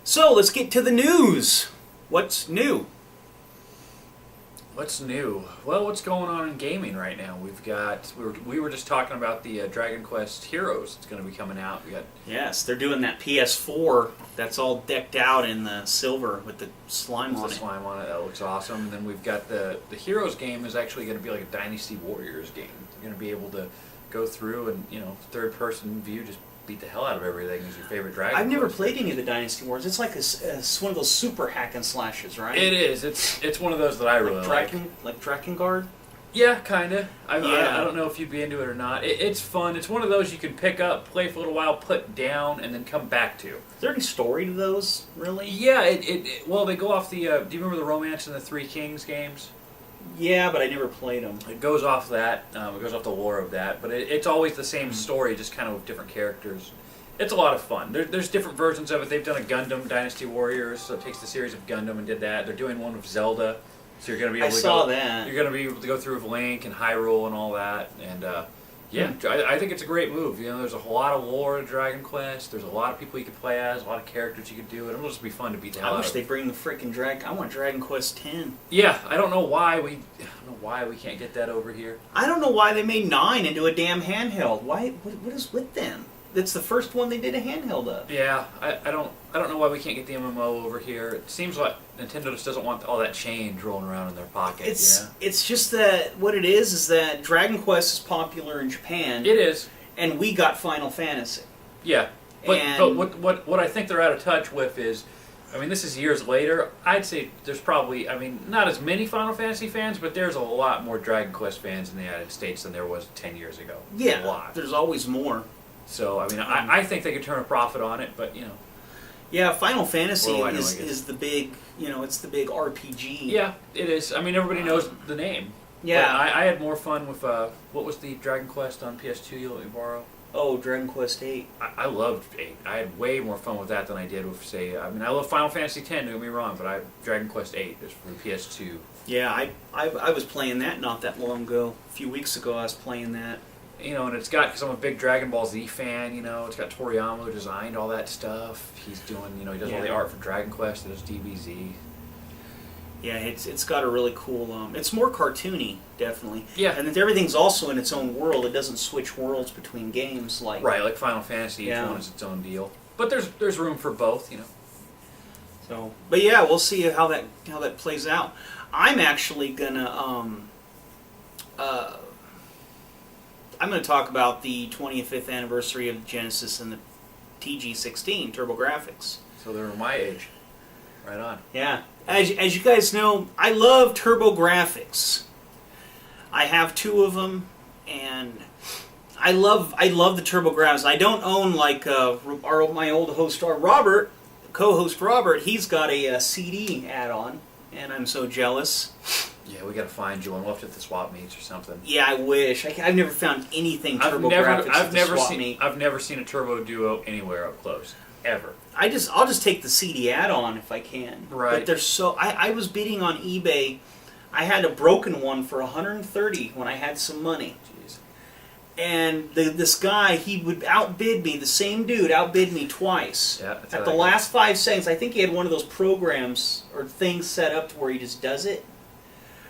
So let's get to the news. What's new? What's new? Well, what's going on in gaming right now? We were just talking about the Dragon Quest Heroes. It's going to be coming out. Yes, they're doing that PS4 that's all decked out in the silver with the slime on it. Slime on it. That looks awesome. And then we've got the Heroes game is actually going to be like a Dynasty Warriors game. You're going to be able to go through and third person view, just beat the hell out of everything as your favorite Dragon. I've never played any of the Dynasty Wars. It's like one of those super hack and slashes, right? It is. It's one of those that I really like. Like Drakengard? Yeah, kind of. I Yeah. don't know if you'd be into it or not. It's fun. It's one of those you can pick up, play for a little while, put down, and then come back to. Is there any story to those, really? Yeah, well, they go off the... do you remember the Romance and the Three Kings games? Yeah, but I never played them. It goes off that. It goes off the lore of that. But it's always the same story, just kind of with different characters. It's a lot of fun. There's different versions of it. They've done a Gundam Dynasty Warriors, so it takes the series of Gundam and did that. They're doing one with Zelda, so you're going to be able that. You're going to be able to go through with Link and Hyrule and all that. And I think it's a great move. There's a whole lot of lore in Dragon Quest. There's a lot of people you could play as, a lot of characters you could do. It'll just be fun to beat the hell out of. I wish they bring the freaking Dragon. I want Dragon Quest X. Yeah, I don't know why we can't get that over here. I don't know why they made 9 into a damn handheld. Why? What is with them? It's the first one they did a handheld of. Yeah, I don't know why we can't get the MMO over here. It seems like Nintendo just doesn't want all that change rolling around in their pocket. It's just that what it is that Dragon Quest is popular in Japan. It is, and we got Final Fantasy. Yeah, but what I think they're out of touch with is, this is years later. I'd say there's probably, not as many Final Fantasy fans, but there's a lot more Dragon Quest fans in the United States than there was 10 years ago. Yeah, a lot. There's always more. So, I think they could turn a profit on it, but, Yeah, Final Fantasy is the big, it's the big RPG. Yeah, it is. Everybody knows the name. Yeah. But I had more fun with, what was the Dragon Quest on PS2 you let me borrow? Oh, Dragon Quest 8. I loved 8. I had way more fun with that than I did with, say, I love Final Fantasy X, don't get me wrong, but Dragon Quest 8 is for the PS2. Yeah, I was playing that not that long ago. A few weeks ago I was playing that. And it's got, because I'm a big Dragon Ball Z fan, it's got Toriyama who designed all that stuff. He's doing, he does all the art for Dragon Quest, it does DBZ. Yeah, it's got a really cool, it's more cartoony, definitely. Yeah. And everything's also in its own world. It doesn't switch worlds between games like... Right, like Final Fantasy, each one is its own deal. But there's room for both, So, but yeah, we'll see how that plays out. I'm actually gonna, I'm going to talk about the 25th anniversary of the Genesis and the TG16 TurboGrafx. So they're my age. Right on. Yeah. As you guys know, I love TurboGrafx. I have 2 of them, and I love the TurboGrafx. I don't own like my old host Robert, co-host Robert. He's got a CD add-on, and I'm so jealous. Yeah, we got to find you one. We'll have to hit the swap meets or something. Yeah, I wish. I've never found anything TurboGrafx at the swap meet. I've never seen a Turbo Duo anywhere up close, ever. I'll just take the CD add-on if I can. Right. But they're so... I was bidding on eBay. I had a broken one for $130 when I had some money. Jeez. And this guy, he would outbid me. The same dude outbid me twice. Yeah. At the last 5 seconds, I think he had one of those programs or things set up to where he just does it.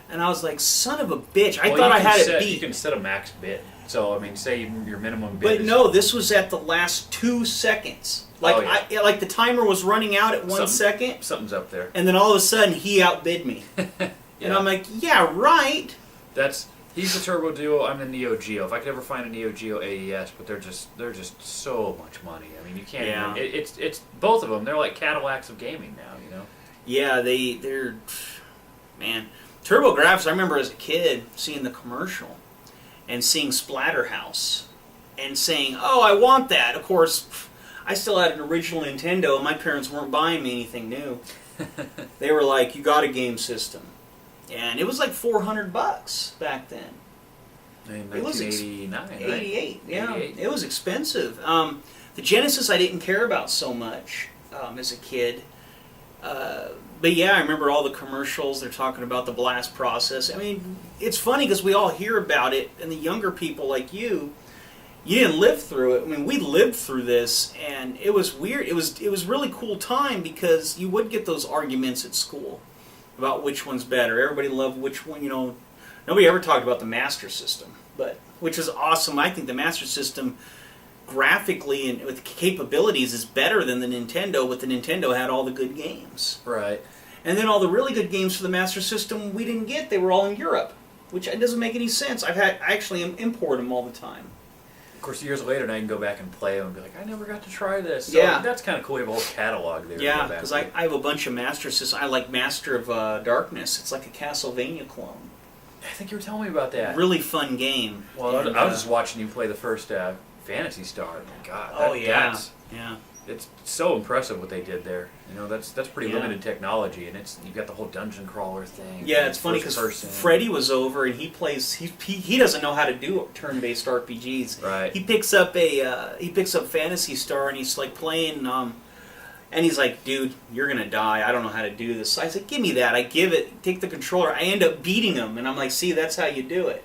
And I was like, son of a bitch. I thought I had it beat. You can set a max bid. So, say your minimum bid. But no, this was at the last 2 seconds. Like, like the timer was running out at 1 second. Something's up there. And then all of a sudden, he outbid me. Yeah. And I'm like, yeah, right. He's the Turbo Duo. I'm the Neo Geo. If I could ever find a Neo Geo AES, but they're just so much money. You can't. Yeah. Even, it's both of them. They're like Cadillacs of gaming now. Yeah, they're man. TurboGrafx. I remember as a kid seeing the commercial and seeing Splatterhouse and saying, "Oh, I want that." Of course, I still had an original Nintendo, and my parents weren't buying me anything new. They were like, "You got a game system." And it was like $400 back then. In 1989, right? 88, yeah. 88. It was expensive. The Genesis I didn't care about so much as a kid. But yeah, I remember all the commercials. They're talking about the blast process. It's funny because we all hear about it, and the younger people like you, You didn't live through it. I mean, we lived through this, and it was weird. It was really cool time because you would get those arguments at school about which one's better. Everybody loved which one. Nobody ever talked about the Master System, but which is awesome. I think the Master System, graphically and with capabilities, is better than the Nintendo. But the Nintendo had all the good games, Right. and then all the really good games for the Master System we didn't get. They were all in Europe, which doesn't make any sense. I actually import them all the time. Of course, years later, now you can go back and play them and be like, I never got to try this. So Yeah. that's kind of cool. You have a whole catalog there. to Yeah, go back because to. I have a bunch of Master Systems. I like Master of Darkness. It's like a Castlevania clone. I think you were telling me about that. Really fun game. Well, And, I was just watching you play the first Phantasy Star. My God. Oh yeah, That's, yeah. it's so impressive what they did there. That's pretty Yeah. limited technology, and you've got the whole dungeon crawler thing. Yeah, and it's funny first because person. Freddie was over and he plays. He doesn't know how to do turn-based RPGs. Right. He picks up Phantasy Star and he's like playing. And he's like, dude, you're gonna die. I don't know how to do this. So I said, give me that. I give it. Take the controller. I end up beating him, and I'm like, see, that's how you do it.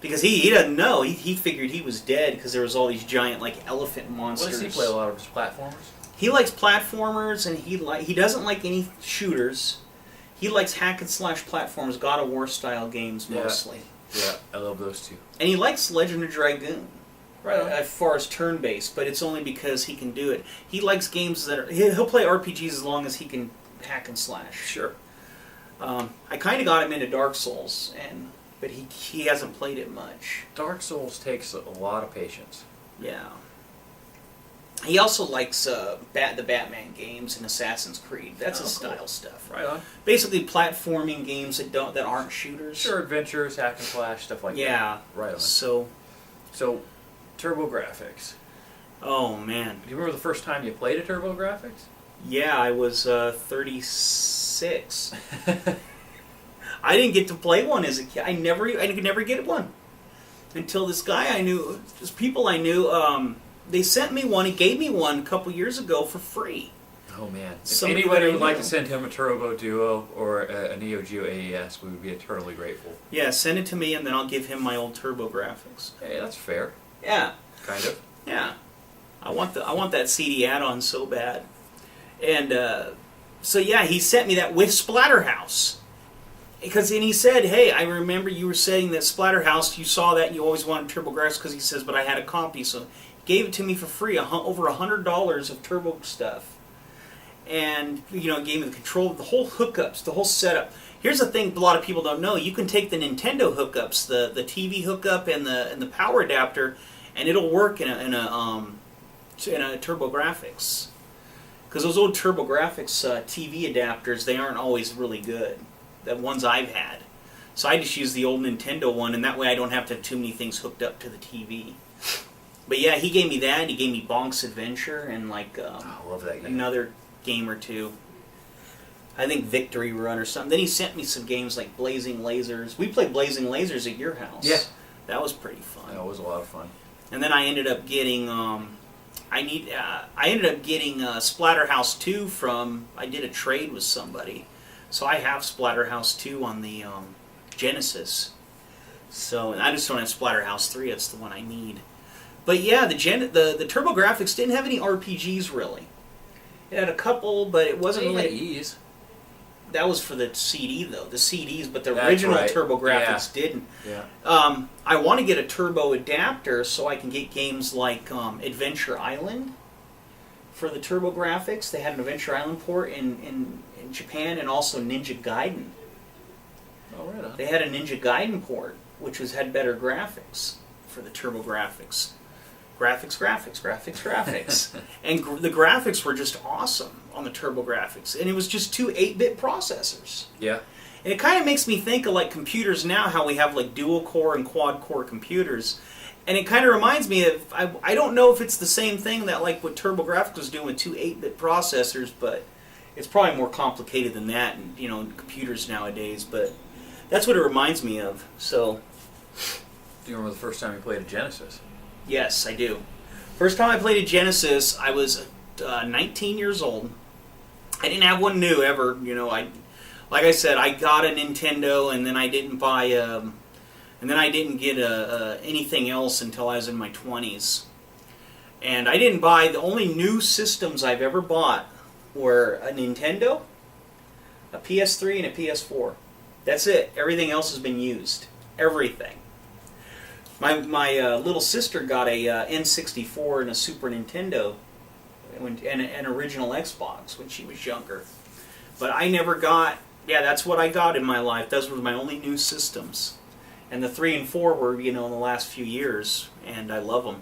Because he doesn't know. He figured he was dead because there was all these giant like elephant What monsters. does he play? A lot of his platformers. He likes platformers, and he doesn't like any shooters. He likes hack and slash platforms, God of War style games Yeah. mostly. Yeah, I love those two. And he likes Legend of Dragoon, Right on. as far as turn based, but it's only because he can do it. He likes games that he'll play RPGs as long as he can hack and slash. Sure. I kind of got him into Dark Souls, but he hasn't played it much. Dark Souls takes a lot of patience. Yeah. He also likes the Batman games and Assassin's Creed. That's his cool. style stuff. Right on. Basically, platforming games that aren't shooters. Sure, adventures, hack and slash, stuff like Yeah. that. Right on. So, So, TurboGrafx. oh man, Do you remember the first time you played a TurboGrafx? yeah, I was 36. I didn't get to play one as a kid. I could never get one until this guy I knew, just people I knew. They sent me one. He gave me one a couple years ago for free. Oh man! If Somebody anybody that I would like know. to send him a Turbo Duo or a Neo Geo AES, we would be eternally grateful. Yeah, send it to me, and then I'll give him my old TurboGrafx. Hey, that's fair. Yeah, Kind of. yeah. I want that CD add-on so bad. And so yeah, he sent me that with Splatterhouse. And he said, hey, I remember you were saying that Splatterhouse, you saw that and you always wanted TurboGrafx, because he says, but I had a copy, so he gave it to me for free, over $100 of Turbo stuff. And, gave me the control, the whole hookups, the whole setup. Here's the thing a lot of people don't know. You can take the Nintendo hookups, the TV hookup and the power adapter, and it'll work in a TurboGrafx. Because those old TurboGrafx TV adapters, they aren't always really good. The ones I've had. So I just use the old Nintendo one, and that way I don't have to have too many things hooked up to the TV. But yeah, he gave me that, and he gave me Bonk's Adventure, and I love that game. another game or two. I think Victory Run or something. Then he sent me some games like Blazing Lasers. We played Blazing Lasers at your house. Yeah. That was pretty fun. That was a lot of fun. And then I ended up getting Splatterhouse 2 from, I did a trade with somebody. So I have Splatterhouse 2 on the Genesis. So, and I just don't have Splatterhouse 3, that's the one I need. But yeah, the TurboGrafx didn't have any RPGs really. It had a couple, but it wasn't They had really... ease. That was for the CD though, the CDs, but the That's original right. TurboGrafx didn't. Yeah. I want to get a turbo adapter so I can get games like Adventure Island for the TurboGrafx. They had an Adventure Island port in Japan, and also Ninja Gaiden. Oh, right on. They had a Ninja Gaiden port, which had better graphics for the TurboGrafx. Graphics. And the graphics were just awesome on the TurboGrafx. And it was just two 8-bit processors. Yeah. And it kind of makes me think of like computers now, how we have like dual core and quad core computers. And it kind of reminds me of, I don't know if it's the same thing that like what TurboGrafx was doing with two 8-bit processors, but it's probably more complicated than that in, in computers nowadays. But that's what it reminds me of. So, Do you remember the first time you played a Genesis? yes, I do. First time I played a Genesis, I was 19 years old. I didn't have one new ever. Like I said, I got a Nintendo, and then I didn't buy And then I didn't get anything else until I was in my 20s. And I didn't buy, the only new systems I've ever bought were a Nintendo, a PS3, and a PS4. That's it. Everything else has been used. Everything. My little sister got a N64 and a Super Nintendo and an original Xbox when she was younger. But I never got, that's what I got in my life. Those were my only new systems. And the 3 and 4 were, in the last few years, and I love them.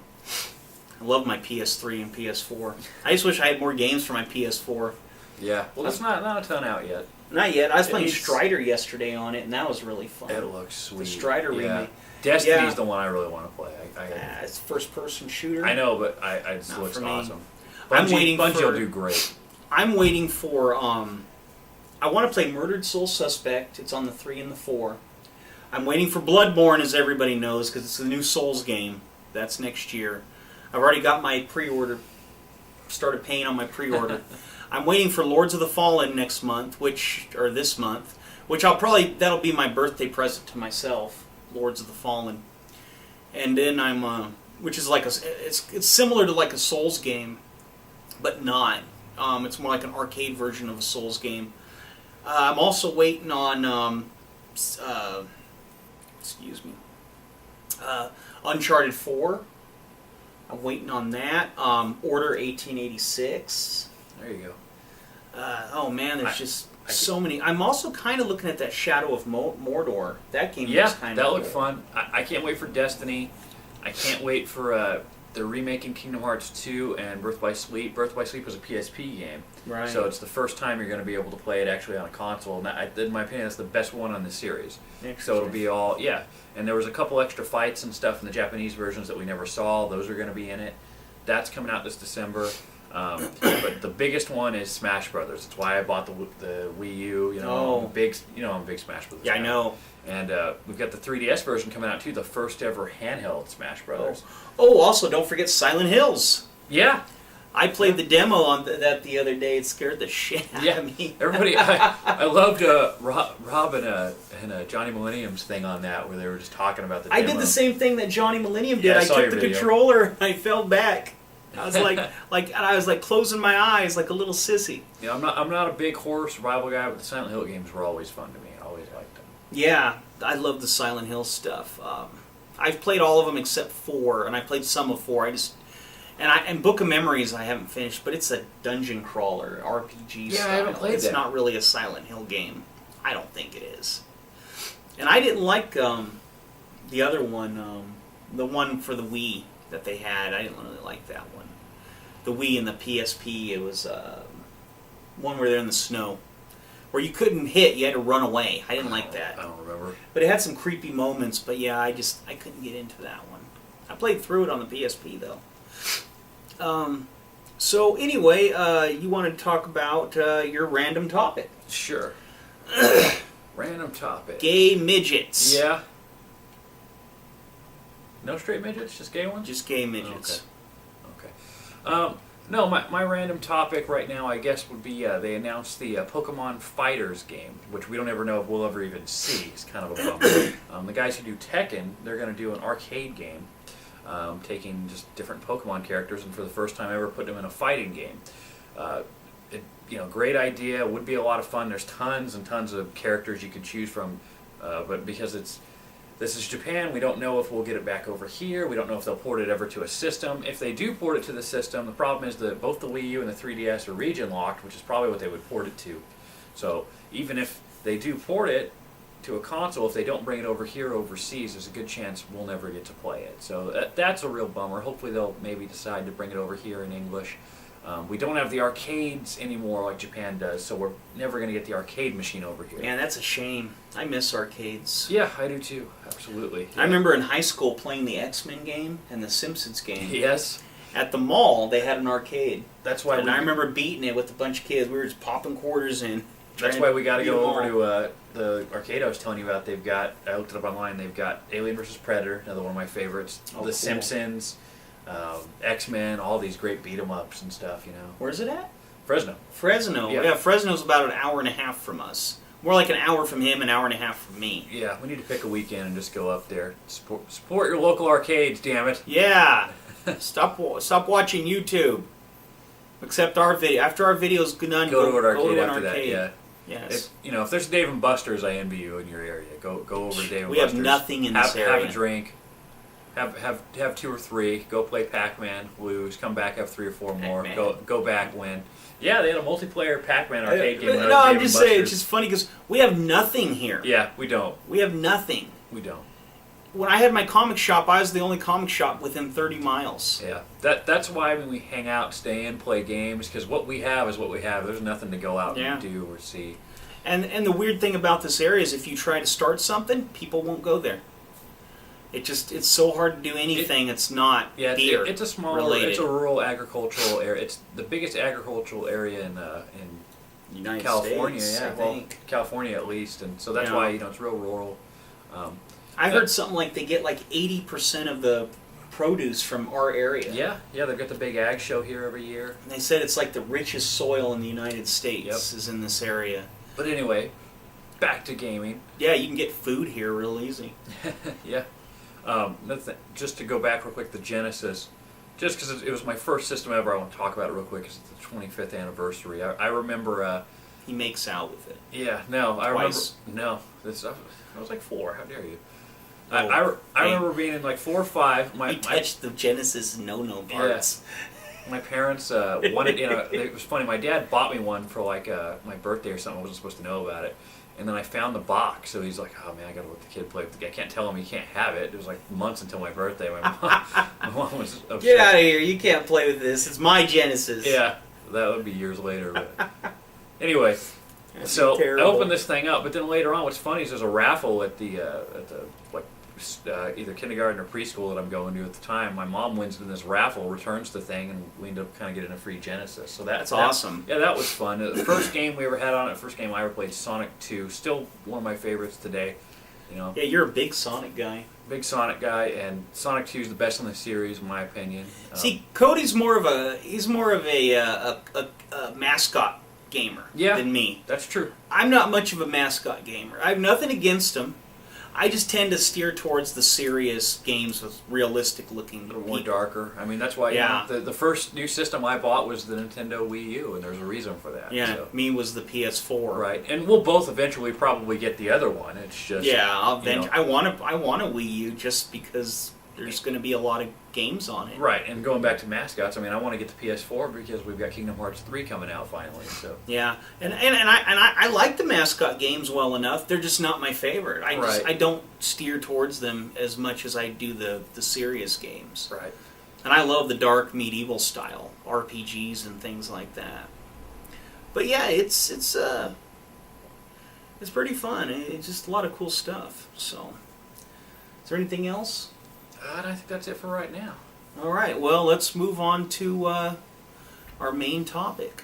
I love my PS3 and PS4. I just wish I had more games for my PS4. Yeah, well, there's not a ton out yet. Not yet. I was playing Strider yesterday on it, and that was really fun. It looks sweet. The Strider remake. Destiny's the one I really want to play. It's first-person shooter. I know, but it just looks awesome. Bungie will do great. I'm waiting for. I want to play Murdered Soul Suspect. It's on the 3 and the 4. I'm waiting for Bloodborne, as everybody knows, because it's the new Souls game. That's next year. I've already got my pre-order. Started paying on my pre-order. I'm waiting for Lords of the Fallen next month, this month, which that'll be my birthday present to myself. Lords of the Fallen, and then which is like it's similar to like a Souls game, but not. It's more like an arcade version of a Souls game. I'm also waiting on Uncharted 4. I'm waiting on that. Order 1886. There you go. Oh man, there's so many. I'm also kind of looking at that Shadow of Mordor. That game looks kind of that looked fun. I can't wait for Destiny. I can't wait for they're remaking Kingdom Hearts 2 and Birth by Sleep. Birth by Sleep was a PSP game, right? So it's the first time you're going to be able to play it actually on a console. And in my opinion, that's the best one on the series. So it'll be all And there was a couple extra fights and stuff in the Japanese versions that we never saw. Those are going to be in it. That's coming out this December. But the biggest one is Smash Brothers. That's why I bought the Wii U. I'm a big Smash Brothers. Yeah, I know. And we've got the 3DS version coming out too. The first ever handheld Smash Brothers. Oh, also don't forget Silent Hills. Yeah, I played the demo on that the other day. It scared the shit out of me. Everybody, I loved Rob and Johnny Millennium's thing on that, where they were just talking about the demo. I did the same thing that Johnny Millennium did. Yeah, I took the video. controller and I fell back. I was like closing my eyes like a little sissy. Yeah, I'm not a big horror survival guy, but the Silent Hill games were always fun to me. I always liked them. Yeah, I love the Silent Hill stuff. I've played all of them except 4, and I played some of 4. And Book of Memories I haven't finished, but it's a dungeon crawler RPG style. I haven't played It's that. not really a Silent Hill game. I don't think it is. And I didn't like the other one, the one for the Wii that they had. I didn't really like that one. The Wii and the PSP, it was one where they're in the snow. Where you couldn't hit, you had to run away. I didn't like that. I don't remember. But it had some creepy moments, but yeah, I couldn't get into that one. I played through it on the PSP, though. So anyway, you wanted to talk about your random topic. Sure. Random topic. Gay midgets. Yeah. No straight midgets, just gay ones? Just gay midgets. Okay. No, my random topic right now, I guess, would be they announced the Pokemon Fighters game, which we don't ever know if we'll ever even see. It's kind of a bummer. The guys who do Tekken, they're going to do an arcade game, taking just different Pokemon characters, and for the first time ever putting them in a fighting game. Great idea. Would be a lot of fun. There's tons and tons of characters you could choose from, but because this is Japan, we don't know if we'll get it back over here. We don't know if they'll port it ever to a system. If they do port it to the system, the problem is that both the Wii U and the 3DS are region locked, which is probably what they would port it to. So even if they do port it to a console, if they don't bring it over here overseas, there's a good chance we'll never get to play it. So that's a real bummer. Hopefully they'll maybe decide to bring it over here in English. We don't have the arcades anymore like Japan does, so we're never going to get the arcade machine over here. Man, that's a shame. I miss arcades. Yeah, I do too. Absolutely. Yeah. I remember in high school playing the X-Men game and the Simpsons game. Yes. At the mall, they had an arcade. That's why. And I remember beating it with a bunch of kids. We were just popping quarters in. That's why we got to go over to the arcade I was telling you about. I looked it up online. They've got Alien vs. Predator, another one of my favorites. Oh, the cool. Simpsons, X-Men, all these great beat-em-ups and stuff. Where's it at? Fresno. Fresno. Yeah. Yeah, Fresno's about an hour and a half from us. More like an hour from him, an hour and a half from me. Yeah, we need to pick a weekend and just go up there. Support your local arcades, damn it. Yeah. Stop watching YouTube. Accept our video. After our video's done, Go to an arcade an after that. arcade. Yeah. Yes. If there's Dave and Buster's, I envy you in your area. Go over to Dave and We Buster's. have nothing in this area. Have a drink. Have 2 or 3. Go play Pac-Man. Lose. Come back. Have 3 or 4 more. Pac-Man. Go back. Win. Yeah, they had a multiplayer Pac-Man arcade game. No, I'm just saying, it's just funny because we have nothing here. Yeah, we don't. We have nothing. We don't. When I had my comic shop, I was the only comic shop within 30 miles. Yeah, that's why when we hang out, stay in, play games, because what we have is what we have. There's nothing to go out and do or see. And the weird thing about this area is if you try to start something, people won't go there. It's so hard to do anything. It's not beer it's a small, related. it's a rural agricultural area. It's the biggest agricultural area in United California. States, Yeah, I well, think. California at least, and so that's why it's real rural. I heard something like they get like 80% of the produce from our area. Yeah, they've got the big ag show here every year. And they said it's like the richest soil in the United States is in this area. But anyway, back to gaming. Yeah, you can get food here real easy. Yeah. Just to go back real quick, the Genesis, just because it was my first system ever, I want to talk about it real quick because it's the 25th anniversary. I remember... he makes out with it. Yeah, no, I Twice. remember... No, I was like 4, how dare you. Oh, I remember being in like 4 or 5. He touched the Genesis no-no parts. My parents wanted, it was funny, my dad bought me one for like my birthday or something. I wasn't supposed to know about it. And then I found the box, so he's like, oh man, I gotta let the kid play with the game. I can't tell him he can't have it. It was like months until my birthday. My mom was upset. Get out of here, you can't play with this. It's my Genesis. Yeah, that would be years later. But anyway, so terrible. I opened this thing up, but then later on, what's funny is there's a raffle at the either kindergarten or preschool that I'm going to at the time. My mom wins in this raffle, returns the thing, and we end up kind of getting a free Genesis. So that's awesome. Yeah, that was fun. The first game we ever had on it, first game I ever played, Sonic 2. Still one of my favorites today. Yeah, you're a big Sonic guy. Big Sonic guy, and Sonic 2 is the best in the series, in my opinion. See, Cody's more of a mascot gamer than me. That's true. I'm not much of a mascot gamer. I have nothing against him. I just tend to steer towards the serious games with realistic looking people. More darker. I mean, that's why the first new system I bought was the Nintendo Wii U, and there's a reason for that. Yeah, so. me was the PS4. Right, and we'll both eventually probably get the other one. It's just I want a Wii U just because there's going to be a lot of games on it. Right, and going back to mascots, I mean, I want to get the PS4 because we've got Kingdom Hearts 3 coming out finally. So yeah, and I like the mascot games well enough. They're just not my favorite. I don't steer towards them as much as I do the serious games. Right. And I love the dark medieval style RPGs and things like that. But yeah, it's pretty fun. It's just a lot of cool stuff. So, is there anything else? I think that's it for right now. All right, well, let's move on to our main topic.